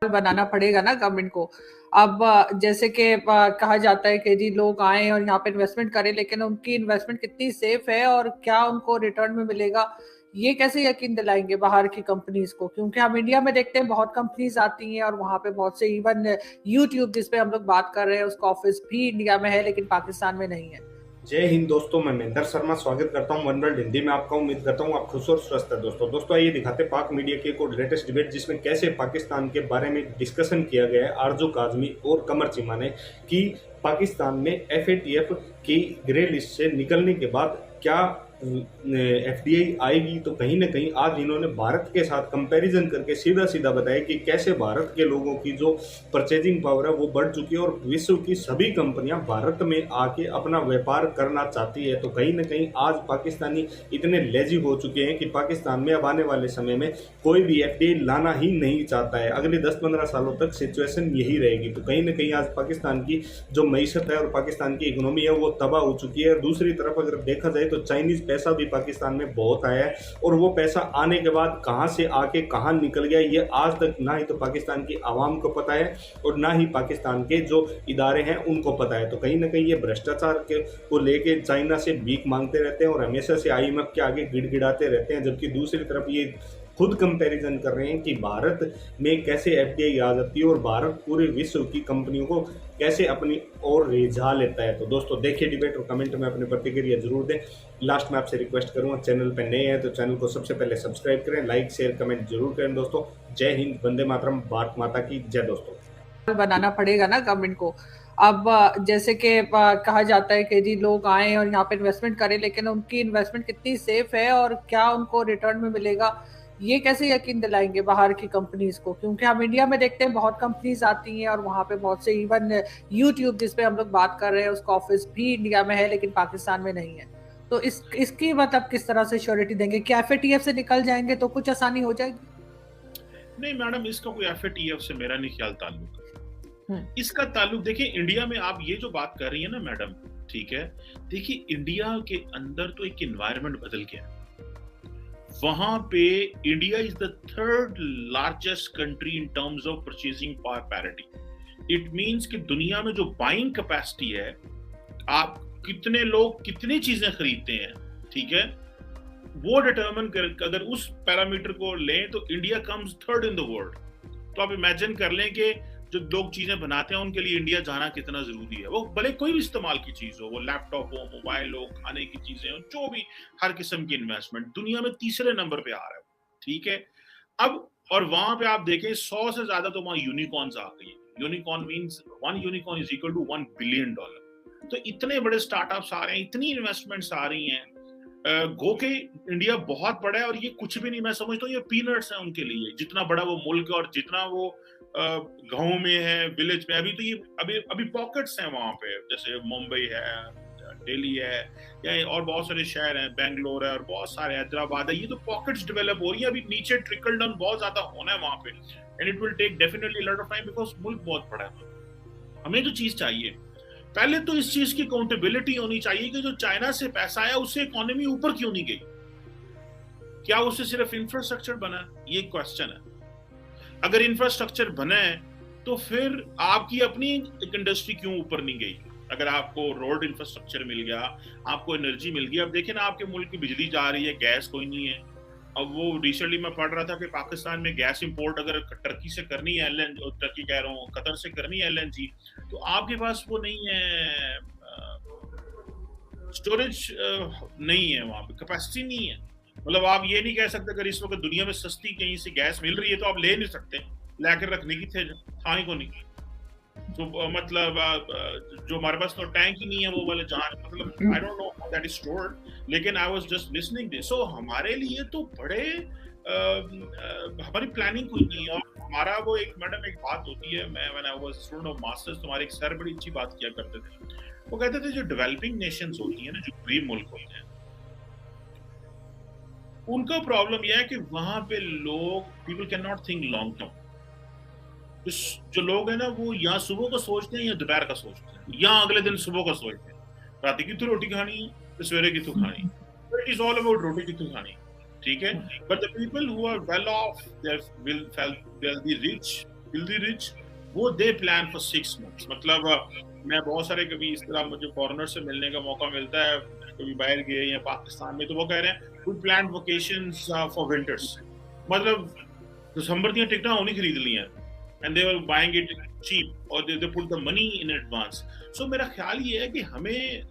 बनाना पड़ेगा ना गवर्नमेंट को। अब जैसे कि कहा जाता है कि जी लोग आएँ और यहाँ पे इन्वेस्टमेंट करें, लेकिन उनकी इन्वेस्टमेंट कितनी सेफ है और क्या उनको रिटर्न में मिलेगा, ये कैसे यकीन दिलाएँगे बाहर की कंपनीज़ को? क्योंकि हम इंडिया में देखते हैं बहुत कंपनीज़ आती हैं और वहाँ पे बहुत से इवन यूट्यूब जिस पे हम लोग बात कर रहे हैं, उसका ऑफ़िस भी इंडिया में है लेकिन पाकिस्तान में नहीं है। जय हिंद दोस्तों, मैं महेंद्र शर्मा स्वागत करता हूं वन वर्ल्ड हिंदी में आपका। उम्मीद करता हूं आप खुश और स्वस्थ हैं। दोस्तों आइए दिखाते हैं पाक मीडिया की एक और लेटेस्ट डिबेट, जिसमें कैसे पाकिस्तान के बारे में डिस्कशन किया गया है आरजू काजमी और कमर चीमा ने कि पाकिस्तान में एफएटीएफ की ग्रे लिस्ट से निकलने के बाद क्या एफडीआई आएगी। तो कहीं ना कहीं आज इन्होंने भारत के साथ कंपैरिजन करके सीधा सीधा बताया कि कैसे भारत के लोगों की जो परचेजिंग पावर है वो बढ़ चुकी है और विश्व की सभी कंपनियां भारत में आके अपना व्यापार करना चाहती है। तो कहीं ना कहीं आज पाकिस्तानी इतने लेजी हो चुके हैं कि पाकिस्तान में अब आने वाले समय में कोई भी एफडीआई लाना ही नहीं चाहता है। अगले 10-15 सालों तक सिचुएशन यही रहेगी। तो कहीं ना कहीं आज पाकिस्तान की जो मीशत है और पाकिस्तान की इकोनॉमी है वो तबाह हो चुकी है। दूसरी तरफ अगर देखा जाए तो चाइनीज पैसा भी पाकिस्तान में बहुत आया है और वो पैसा आने के बाद कहां से आके कहां निकल गया ये आज तक ना ही तो पाकिस्तान की आवाम को पता है और ना ही पाकिस्तान के जो इदारे हैं उनको पता है। तो कहीं ना कहीं ये भ्रष्टाचार के को लेके चाइना से भीख मांगते रहते हैं और हमेशा से आईएमएफ के आगे गिड़गिड़ाते रहते हैं, जबकि दूसरी तरफ ये खुद कंपैरिजन कर रहे हैं कि भारत में कैसे एफडीआई आ जाती है और भारत पूरे विश्व की कंपनियों को कैसे अपनी ओर रिझा लेता है। तो दोस्तों देखिए डिबेट और कमेंट में अपनी प्रतिक्रिया जरूर दें। लास्ट में आपसे रिक्वेस्ट करूंगा, चैनल पर नए हैं तो चैनल को सबसे पहले सब्सक्राइब करें, लाइक शेयर कमेंट जरूर करें। दोस्तों जय हिंद, वंदे मातरम, भारत माता की जय। दोस्तों बनाना पड़ेगा ना गवर्नमेंट को। अब जैसे कि कहा जाता है कि जी लोग आएँ और यहाँ पे इन्वेस्टमेंट करें, लेकिन उनकी इन्वेस्टमेंट कितनी सेफ है और क्या उनको रिटर्न में मिलेगा, ये कैसे यकीन दिलाएँगे बाहर की कंपनीज़ को? क्योंकि हम इंडिया में देखते हैं बहुत कंपनीज़ आती हैं और वहाँ पे बहुत से इवन यूट्यूब जिस पे हम लोग बात कर रहे हैं, उसका ऑफ़िस भी इंडिया में है लेकिन पाकिस्तान में नहीं है। तो इसकी मतलब किस तरह से श्योरिटी देंगे? क्या एफएटीएफ से निकल जाएँगे तो कुछ आसानी हो जाएगी? नहीं मैडम, इसका कोई एफएटीएफ से मेरा नहीं ख्याल ताल्लुक है। हुँ। इसका ताल्लुक देखिए इंडिया में, आप ये जो बात कर रही है ना मैडम, ठीक है, देखिए इंडिया के अंदर तो एक एनवायरनमेंट बदल गया। वहां पे India is the third largest country in terms of purchasing power parity. It means कि दुनिया में जो बाइंग कैपेसिटी है, आप कितने लोग कितनी चीजें खरीदते हैं, ठीक है, वो डिटरमिन कर, अगर उस पैरामीटर को लें तो India comes third in the world. तो आप इमेजिन कर लें कि जो लोग चीजें बनाते हैं उनके लिए इंडिया जाना कितना जरूरी है। वो भले कोई भी इस्तेमाल की चीज हो, वो लैपटॉप हो, मोबाइल हो, खाने की चीजें हो, जो भी हर किस्म की इन्वेस्टमेंट दुनिया में तीसरे नंबर पे आ रहा है, ठीक है। अब और वहां पे आप देखें 100 से ज्यादा तो वहां यूनिकॉर्न्स आ गई। Unicorn means one unicorn is equal to $1 billion. तो इतने बड़े स्टार्टअप्स आ रहे हैं, इतनी इन्वेस्टमेंट्स आ रही हैं। गो के इंडिया बहुत बड़ा है और ये कुछ भी नहीं, मैं समझता हूँ ये पीनट्स है उनके लिए, जितना बड़ा वो मुल्क है और जितना वो गाँव में है, विलेज में। अभी तो ये अभी पॉकेट्स हैं वहां पे, जैसे मुंबई है, दिल्ली है, या और बहुत सारे शहर हैं, बेंगलोर है और बहुत सारे, हैदराबाद है। ये तो पॉकेट्स डेवलप हो रही है। अभी नीचे ट्रिकल डाउन बहुत ज्यादा होना है वहां पे, and it will take definitely lot of time because मुल्क बहुत बड़ा है। हमें जो चीज चाहिए, पहले तो इस चीज की अकाउंटेबिलिटी होनी चाहिए कि जो चाइना से पैसा आया उससे इकोनॉमी ऊपर क्यों नहीं गई। क्या उससे सिर्फ इंफ्रास्ट्रक्चर बना, ये क्वेश्चन है। अगर इंफ्रास्ट्रक्चर बना है तो फिर आपकी अपनी एक इंडस्ट्री क्यों ऊपर नहीं गई। अगर आपको रोड इंफ्रास्ट्रक्चर मिल गया, आपको एनर्जी मिल गई। अब देखिए ना, आपके मुल्क की बिजली जा रही है, गैस कोई नहीं है। अब वो रिसेंटली मैं पढ़ रहा था कि पाकिस्तान में गैस इंपोर्ट अगर टर्की से करनी है, एलएनजी, टर्की कह रहा हूँ, कतर से करनी है एलएनजी, तो आपके पास वो नहीं है, स्टोरेज नहीं है, वहां पे कैपेसिटी नहीं है। मतलब आप ये नहीं कह सकते अगर इस वक्त दुनिया में सस्ती कहीं से गैस मिल रही है तो आप ले नहीं सकते, लाकर रखने की थे था ही को नहीं। तो मतलब जो हमारे पास तो टैंक ही नहीं है वो वाले, जहां मतलब I don't know how that is stored, लेकिन I was just listening this. So हमारे लिए तो बड़े हमारी प्लानिंग कोई नहीं है। और हमारा वो एक मैडम एक बात होती है, मैं when I was student of masters, तुम्हारे एक सर बड़ी अच्छी बात किया करते थे। वो कहते थे जो डेवलपिंग नेशंस होती है ना, जो गरीब मुल्क होते हैं, उनका प्रॉब्लम यह है कि वहां पे लोग, people can not think long term. जो लोग हैं ना, वो यहाँ सुबह का सोचते हैं या दोपहर का सोचते हैं, या अगले दिन सुबह का सोचते हैं, रात की तो रोटी खानी है तो सवेरे की तो खानी। इट इज ऑल अबाउट रोटी की तो खानी, ठीक है। But the people who are well off, they will be rich, filthy rich, वो दे प्लान फॉर 6 months। मतलब मैं बहुत सारे कभी इस तरह मुझे फॉरेनर से मिलने का मौका मिलता है, कभी बाहर गए या पाकिस्तान में, तो वो कह रहे हैं we plan vacations for winters. मतलब दिसंबर की टिकट उन्हीं खरीद ली हैं, and they were buying it cheap और they put the money in advance. So मेरा ख्याल ये है कि हमें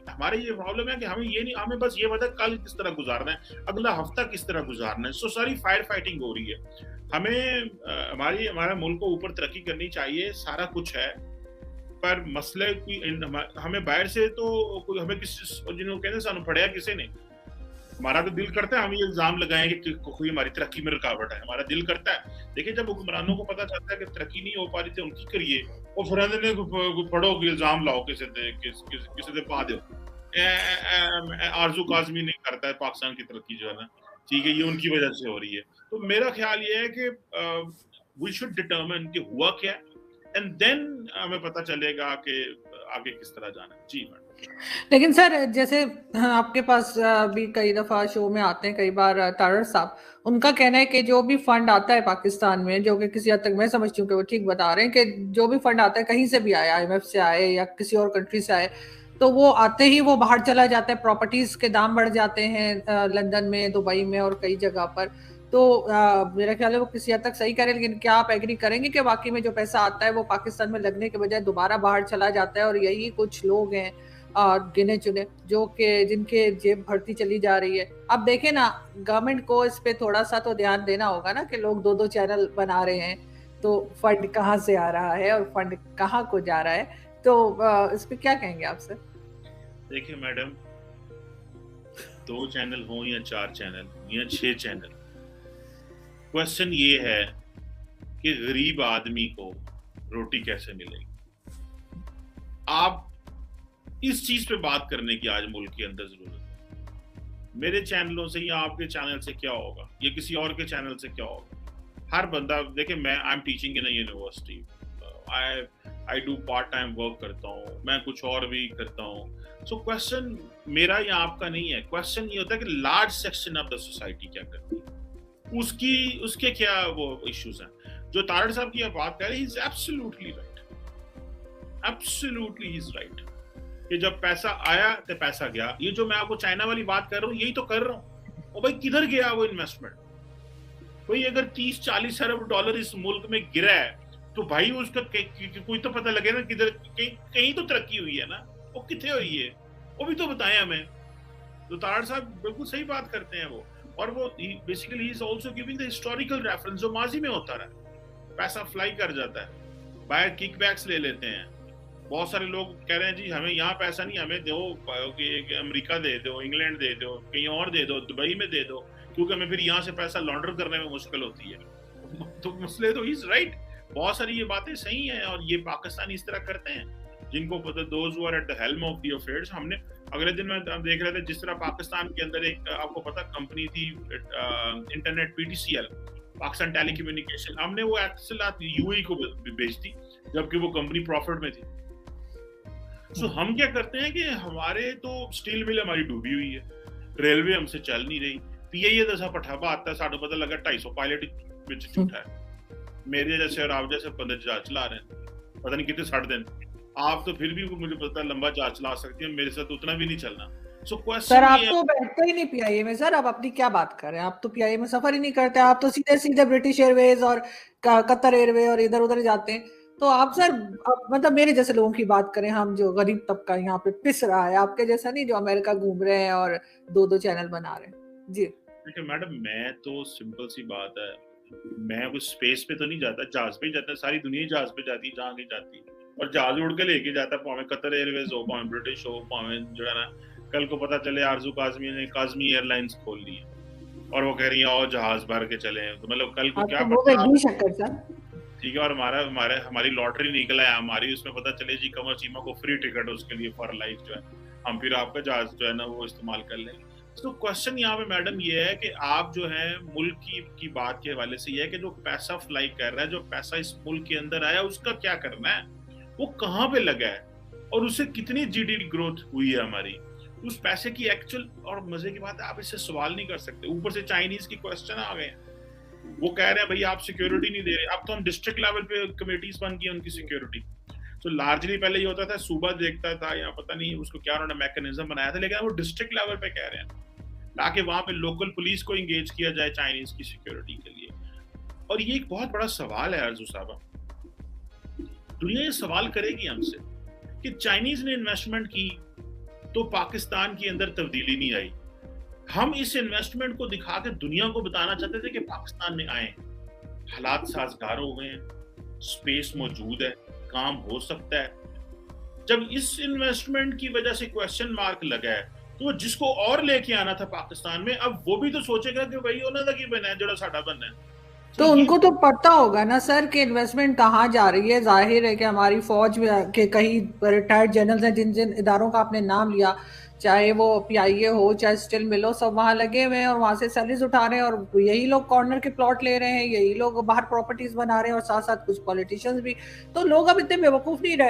हमारे ये प्रॉब्लम है कि हमें ये नहीं, हमें बस ये पता है कल किस तरह गुजारना है, अगला हफ्ता किस तरह गुजारना है। सो सारी फायर फाइटिंग हो रही है। हमें हमारे मुल्क को ऊपर तरक्की करनी चाहिए, सारा कुछ है, पर मसले की हमें बाहर से तो कोई हमें किसी जिन्होंने कहते सानू पढ़िया किसी ने, हमारा तो दिल करता है हम ये इल्जाम लगाएं कि कोई हमारी तरक्की में रुकावट है, हमारा दिल करता है। देखिए जब हुक्मरानों को पता चलता है कि तरक्की नहीं हो पा रही थी, उनकी करिए, और फिर ने पढ़ो इल्जाम लाओ किसी दे पा दो। आरजू काजमी नहीं करता है पाकिस्तान की तरक्की जो है ना, ठीक है, ये उनकी वजह से हो रही है। तो मेरा ख्याल ये है कि वी शुड डिटरमिन कि हुआ क्या, एंड देन हमें पता चलेगा कि आगे किस तरह जाना है। जी मैडम। लेकिन सर जैसे आपके पास भी कई दफा शो में आते हैं कई बार तारड़ साहब, उनका कहना है कि जो भी फंड आता है पाकिस्तान में, जो कि किसी हद तक मैं समझती हूँ कि वो ठीक बता रहे हैं, कि जो भी फंड आता है कहीं से भी आए, IMF से आए या किसी और कंट्री से आए, तो वो आते ही वो बाहर चला जाता है, प्रॉपर्टीज के दाम बढ़ जाते हैं लंदन में, दुबई में और कई जगह पर। तो मेरा ख्याल है वो किसी हद तक सही करें, लेकिन क्या आप एग्री करेंगे कि वाकई में जो पैसा आता है वो पाकिस्तान में लगने के बजाय दोबारा बाहर चला जाता है, और यही कुछ लोग हैं गिने चुने जो कि जिनके जेब भरती चली जा रही है? अब देखें ना, गवर्नमेंट को इस पे थोड़ा सा तो ध्यान देना होगा ना कि लोग 2-2 चैनल बना रहे हैं, तो फंड कहाँ से आ रहा है और फंड कहाँ को जा रहा है, तो इस पे क्या कहेंगे आप सर? देखिए मैडम, 2 चैनल हो या 4 चैनल या 6 चैनल, क्वेश्चन ये है कि गरीब आदमी को रोटी कैसे मिलेगी। आप इस चीज पे बात करने की आज मुल्क के अंदर जरूरत है। मेरे चैनलों से या आपके चैनल से क्या होगा, या किसी और के चैनल से क्या होगा? हर बंदा देखिए, मैं I am teaching in a university, I do part time work करता हूँ, मैं कुछ और भी करता हूँ। सो क्वेश्चन मेरा या आपका नहीं है, क्वेश्चन ये होता है कि large section of the society क्या करती है, उसके क्या वो इश्यूज हैं। जो तारड़ साहब की बात कर रहे हैं, he is absolutely right, absolutely he is right, कि जब पैसा आया तो पैसा गया। ये जो मैं आपको चाइना वाली बात कर रहा हूँ, यही तो कर रहा हूँ। और भाई किधर गया वो इन्वेस्टमेंट? भाई अगर 30-40 अरब डॉलर इस मुल्क में गिरा है, तो भाई उसका कोई तो पता लगे ना, किधर कहीं तो तरक्की हुई है ना, वो कितने हुई है वो भी तो बताएं हमें। तो तारड़ साहब बिल्कुल सही बात करते हैं वो, और वो basically he is also giving the historical reference जो माजी में होता रहा। पैसा फ्लाई कर जाता है, बाहर किकबैक्स ले लेते हैं। बहुत सारे लोग कह रहे हैं जी हमें यहाँ पैसा नहीं, हमें दो कि अमेरिका दे दो, इंग्लैंड दे दो, कहीं और दे दो, दुबई में दे दो, क्योंकि हमें फिर यहाँ से पैसा लॉन्डर करने में मुश्किल होती है। तो मसले तो इज राइट, बहुत सारी ये बातें सही हैं, और ये पाकिस्तानी इस तरह करते हैं जिनको पता, those who are at the helm of the affairs. हमने अगले दिन में देख रहे थे जिस तरह पाकिस्तान के अंदर एक आपको पता कंपनी थी इंटरनेट PTCL, पाकिस्तान टेलीकम्युनिकेशन, हमने वो एक्चुअली UAE को बेच दी जबकि वो कंपनी प्रॉफिट में थी। सो हम क्या करते हैं कि हमारे तो स्टील मिल हमारी डूबी हुई है, रेलवे हमसे चल नहीं रही, PIA दसा पठाबा आता है, साढ़े पता लगा 250 पायलट विच झूठा है। मेरे जैसे और आप जैसे बंदे जहाज चला रहे हैं, पता नहीं कितने 60 दिन। आप तो फिर भी मुझे पता है लंबा जहाज चला सकती है, मेरे साथ उतना भी नहीं चलना। सो क्वेश्चन सर आप तो बैठते ही नहीं PIA में, सर आप अपनी क्या बात कर रहे हैं? आप तो PIA में सफर ही नहीं करते, आप तो सीधे सीधे ब्रिटिश एयरवेज और कतर एयरवे और इधर उधर जाते हैं। तो आप सर मतलब मेरे जैसे लोगों की बात करें, हम जो गरीब तबका यहाँ पे पिस रहा है, आपके जैसा नहीं जो अमेरिका घूम रहे हैं और 2-2 चैनल बना रहे हैं। जी देखिए मैडम, मैं तो सिंपल सी बात है, मैं कुछ स्पेस पे तो नहीं जाता, जहाज पे जाता है, सारी दुनिया जहाज पे जाती है जहाँ की जाती है, और जहाज उड़ के लेके जाता है, भावे कतर एयरवेज हो, भावे ब्रिटिश हो, भावे जो है ना, कल को पता चले आरजू काजमी ने काजमी एयरलाइंस खोल ली है और वो कह रही है और जहाज भर के चले हैं, तो मतलब कल को क्या पता, ठीक है, और हमारी लॉटरी निकला है, हमारी उसमें पता चले जी कमर चीमा को फ्री टिकट उसके लिए फॉर लाइफ जो है, हम फिर आपका जहाज जो है ना वो इस्तेमाल कर लेंगे। तो क्वेश्चन यहाँ पे मैडम ये है कि आप जो है मुल्क की बात के हवाले से ये है कि जो पैसा फ्लाई कर रहा है, जो पैसा इस मुल्क के अंदर आया, उसका क्या करना है, वो कहाँ पे लगा है, और उससे कितनी GDP ग्रोथ हुई है हमारी, उस पैसे की एक्चुअल। और मजे की बात है, आप इससे सवाल नहीं कर सकते, ऊपर से चाइनीज की क्वेश्चन आ गए, वो कह रहे हैं भाई आप सिक्योरिटी नहीं दे रहे, अब तो हम डिस्ट्रिक्ट लेवल पे कमेटीज बन गई उनकी सिक्योरिटी। तो लार्जली पहले ये होता था सूबा देखता था या पता नहीं उसको क्या उन्होंने मैकेनिज्म बनाया था, लेकिन वो डिस्ट्रिक्ट लेवल पे कह रहे हैं ताकि वहां पे लोकल पुलिस को इंगेज किया जाए चाइनीज की सिक्योरिटी के लिए। और ये एक बहुत बड़ा सवाल है अर्जू साहब, दुनिया ये सवाल करेगी हमसे कि चाइनीज ने इन्वेस्टमेंट की तो पाकिस्तान के अंदर तब्दीली नहीं आई। हम इस इन्वेस्टमेंट को दिखा के दुनिया को बताना चाहते थे कि पाकिस्तान में आए, हालात साजगार हो गए हैं, स्पेस मौजूद है, काम हो सकता है। जब इस इन्वेस्टमेंट की वजह से क्वेश्चन मार्क लगा है तो जिसको और लेके आना था पाकिस्तान में, अब वो भी तो सोचेगा कि भाई उन्होंने की बना है जो साडा बनना है। तो उनको तो पता होगा ना सर कि इन्वेस्टमेंट कहाँ जा रही है। जाहिर है कि हमारी फौज के कई रिटायर्ड जनरल्स हैं जिन जिन इदारों का आपने नाम लिया, चाहे वो पीआईए हो चाहे स्टील मिल हो, सब वहां लगे हुए हैं और वहां से सैलरीज उठा रहे हैं, और यही लोग कॉर्नर के प्लॉट ले रहे हैं, यही लोग बाहर प्रॉपर्टीज बना रहे हैं, और साथ साथ कुछ पॉलिटिशियंस भी। तो लोग अब इतने बेवकूफ नहीं रहे।